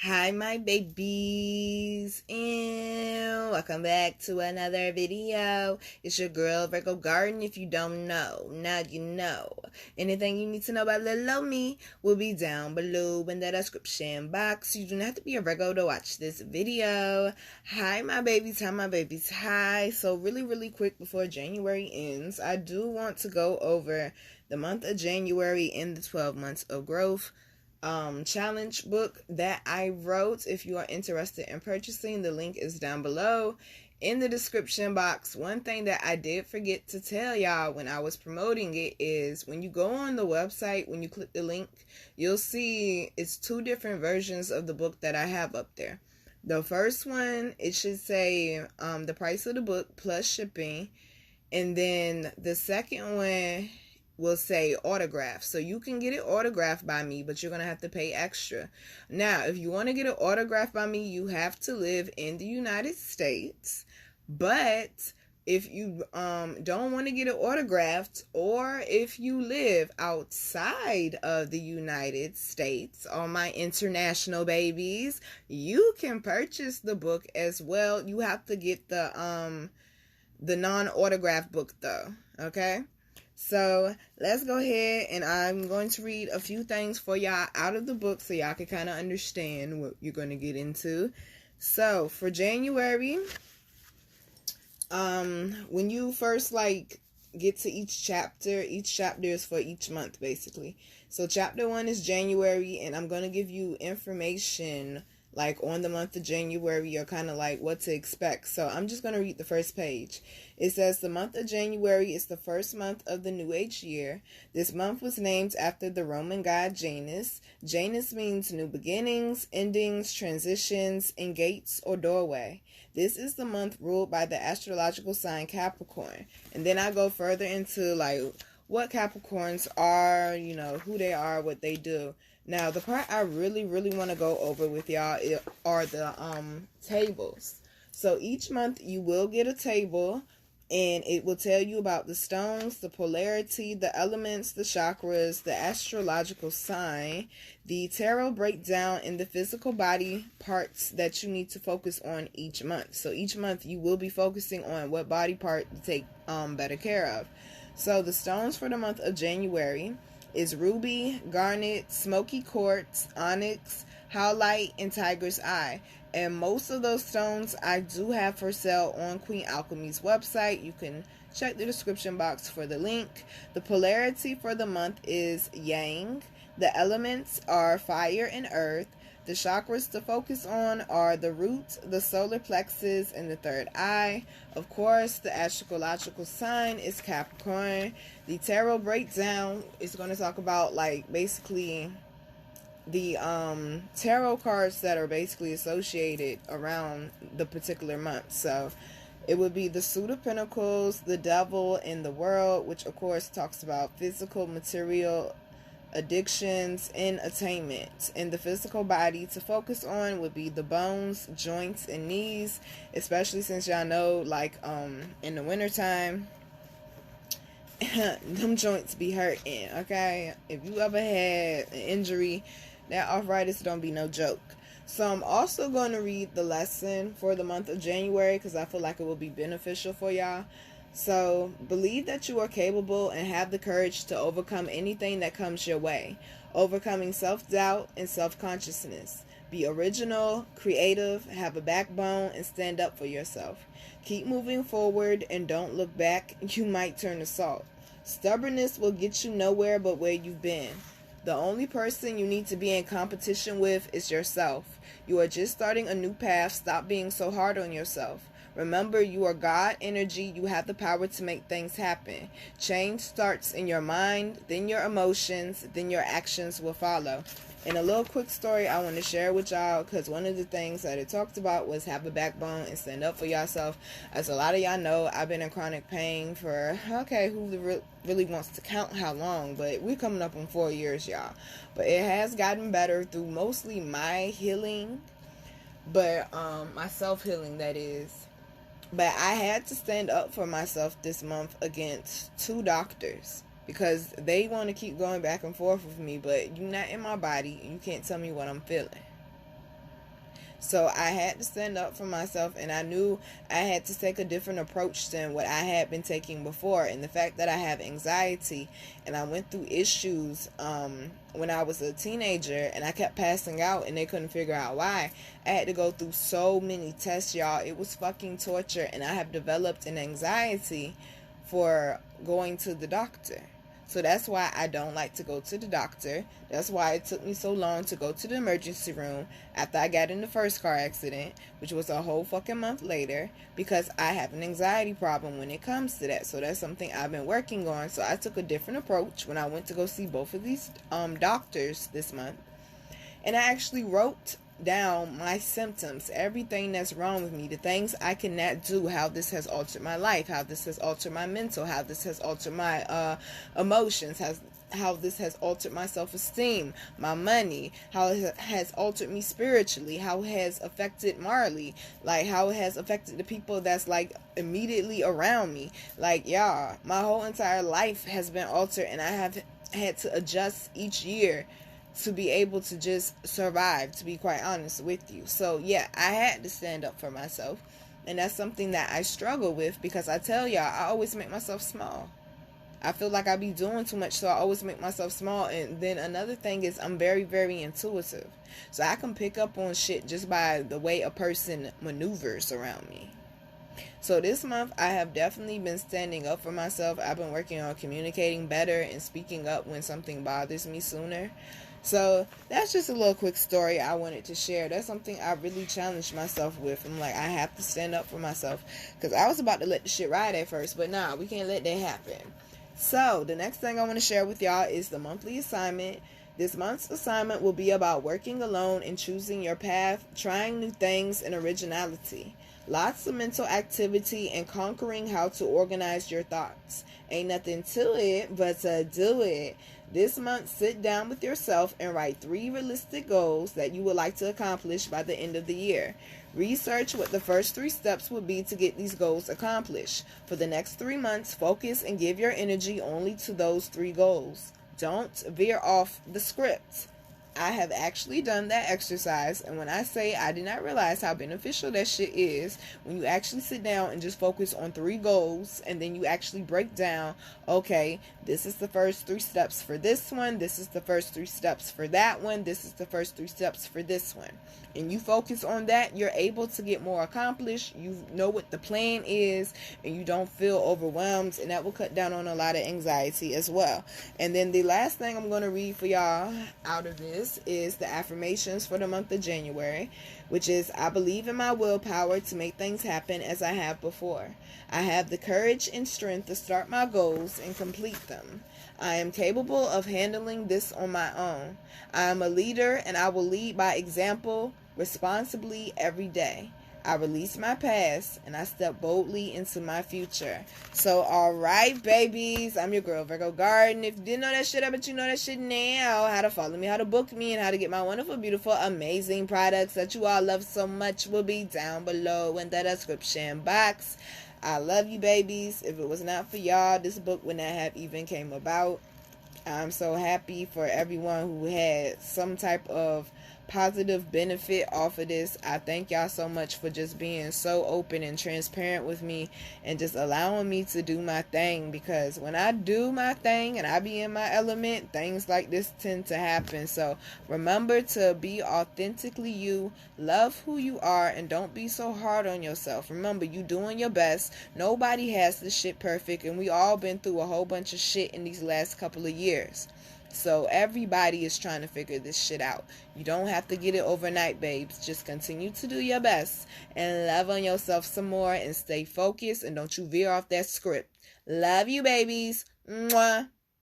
Hi my babies, and welcome back to another video. It's your girl Virgo Garden. If you don't know, now you know. Anything you need to know about little me will be down below in the description box. You do not have to be a Virgo to watch this video. Hi my babies, hi. So really quick before January ends, I do want to go over the month of January and the 12 months of growth challenge book that I wrote. If you are interested in purchasing, the link is down below in the description box. One thing that I did forget to tell y'all when I was promoting it is when you go on the website, when you click the link, you'll see it's two different versions of the book that I have up there. The first one, it should say the price of the book plus shipping, and then the second one will say autograph. So you can get it autographed by me, but you're going to have to pay extra. Now, if you want to get it autographed by me, you have to live in the United States. But if you don't want to get it autographed, or if you live outside of the United States, all my international babies, you can purchase the book as well. You have to get the non-autographed book though, okay? So let's go ahead, and I'm going to read a few things for y'all out of the book so y'all can kind of understand what you're going to get into. So for January, when you first get to each chapter is for each month basically. So chapter 1 is January, and I'm going to give you information on the month of January, or kind of what to expect. So I'm just going to read the first page. It says, the month of January is the first month of the New Age year. This month was named after the Roman god Janus. Janus means new beginnings, endings, transitions, and gates or doorway. This is the month ruled by the astrological sign Capricorn. And then I go further into what Capricorns are, who they are, what they do. Now, the part I really want to go over with y'all are the tables. So each month you will get a table, and it will tell you about the stones, the polarity, the elements, the chakras, the astrological sign, the tarot breakdown, and the physical body parts that you need to focus on each month. So each month you will be focusing on what body part to take better care of. So the stones for the month of January is ruby, garnet, smoky quartz, onyx, howlite, and tiger's eye. And most of those stones I do have for sale on Queen Alchemy's website. You can check the description box for the link. The polarity for the month is yang. The elements are fire and earth. The chakras to focus on are the root, the solar plexus, and the third eye. Of course, the astrological sign is Capricorn. The tarot breakdown is going to talk about basically the tarot cards that are basically associated around the particular month. So it would be the Suit of Pentacles, the Devil, and the World, which of course talks about physical, material, addictions, and attainment. And the physical body to focus on would be the bones, joints, and knees, especially since y'all know in the wintertime them joints be hurting, okay? If you ever had an injury, that arthritis don't be no joke. So I'm also going to read the lesson for the month of January because I feel like it will be beneficial for y'all. So, believe that you are capable and have the courage to overcome anything that comes your way. Overcoming self-doubt and self-consciousness. Be original, creative, have a backbone, and stand up for yourself. Keep moving forward and don't look back. You might turn to salt. Stubbornness will get you nowhere but where you've been. The only person you need to be in competition with is yourself. You are just starting a new path. Stop being so hard on yourself. Remember, you are God energy. You have the power to make things happen. Change starts in your mind, then your emotions, then your actions will follow. And a little quick story I want to share with y'all, because one of the things that it talked about was have a backbone and stand up for yourself. As a lot of y'all know, I've been in chronic pain for, who really wants to count how long, but we're coming up on 4 years, y'all. But it has gotten better through mostly my healing, but my self-healing, that is. But I had to stand up for myself this month against 2 doctors because they want to keep going back and forth with me, but you're not in my body. You can't tell me what I'm feeling. So I had to stand up for myself, and I knew I had to take a different approach than what I had been taking before. And the fact that I have anxiety, and I went through issues when I was a teenager, and I kept passing out, and they couldn't figure out why. I had to go through so many tests, y'all. It was fucking torture, and I have developed an anxiety for going to the doctor. So that's why I don't like to go to the doctor. That's why it took me so long to go to the emergency room after I got in the first car accident, which was a whole fucking month later, because I have an anxiety problem when it comes to that. So that's something I've been working on. So I took a different approach when I went to go see both of these doctors this month. And I actually wrote down my symptoms, everything that's wrong with me, the things I cannot do, how this has altered my life, how this has altered my mental, how this has altered my emotions, how this has altered my self-esteem, my money, how it has altered me spiritually, how it has affected morally, like how it has affected the people that's like immediately around me. Like, y'all, my whole entire life has been altered, and I have had to adjust each year to be able to just survive, to be quite honest with you. So yeah, I had to stand up for myself, and that's something that I struggle with, because I tell y'all, I always make myself small. I feel like I be doing too much, so I always make myself small. And then another thing is, I'm very, very intuitive, so I can pick up on shit just by the way a person maneuvers around me. So this month, I have definitely been standing up for myself. I've been working on communicating better and speaking up when something bothers me sooner. So that's just a little quick story I wanted to share. That's something I really challenged myself with. I'm like, I have to stand up for myself, because I was about to let the shit ride at first, but nah, we can't let that happen. So the next thing I want to share with y'all is the monthly assignment. This month's assignment will be about working alone and choosing your path, trying new things, and originality. Lots of mental activity and conquering how to organize your thoughts. Ain't nothing to it but to do it. This month, sit down with yourself and write 3 realistic goals that you would like to accomplish by the end of the year. Research what the first 3 steps would be to get these goals accomplished. For the next 3 months, focus and give your energy only to those 3 goals. Don't veer off the script. I have actually done that exercise, and when I say I did not realize how beneficial that shit is, when you actually sit down and just focus on 3 goals, and then you actually break down, okay, this is the first 3 steps for this one, this is the first 3 steps for that one, this is the first 3 steps for this one, and you focus on that, you're able to get more accomplished. You know what the plan is, and you don't feel overwhelmed, and that will cut down on a lot of anxiety as well. And then the last thing I'm going to read for y'all out of this is the affirmations for the month of January, which is, I believe in my willpower to make things happen as I have before. I have the courage and strength to start my goals and complete them. I am capable of handling this on my own. I am a leader, and I will lead by example responsibly every day. I release my past, and I step boldly into my future. So, alright, babies. I'm your girl, Virgo Garden. If you didn't know that shit, I bet you know that shit now. How to follow me, how to book me, and how to get my wonderful, beautiful, amazing products that you all love so much will be down below in the description box. I love you, babies. If it was not for y'all, this book would not have even came about. I'm so happy for everyone who had some type of positive benefit off of this. I thank y'all so much for just being so open and transparent with me, and just allowing me to do my thing, because when I do my thing and I be in my element, things like this tend to happen. So remember to be authentically you, love who you are, and don't be so hard on yourself. Remember, you doing your best. Nobody has this shit perfect, and we all been through a whole bunch of shit in these last couple of years. So everybody is trying to figure this shit out. You don't have to get it overnight, babes. Just continue to do your best and love on yourself some more, and stay focused, and don't you veer off that script. Love you, babies. Mwah.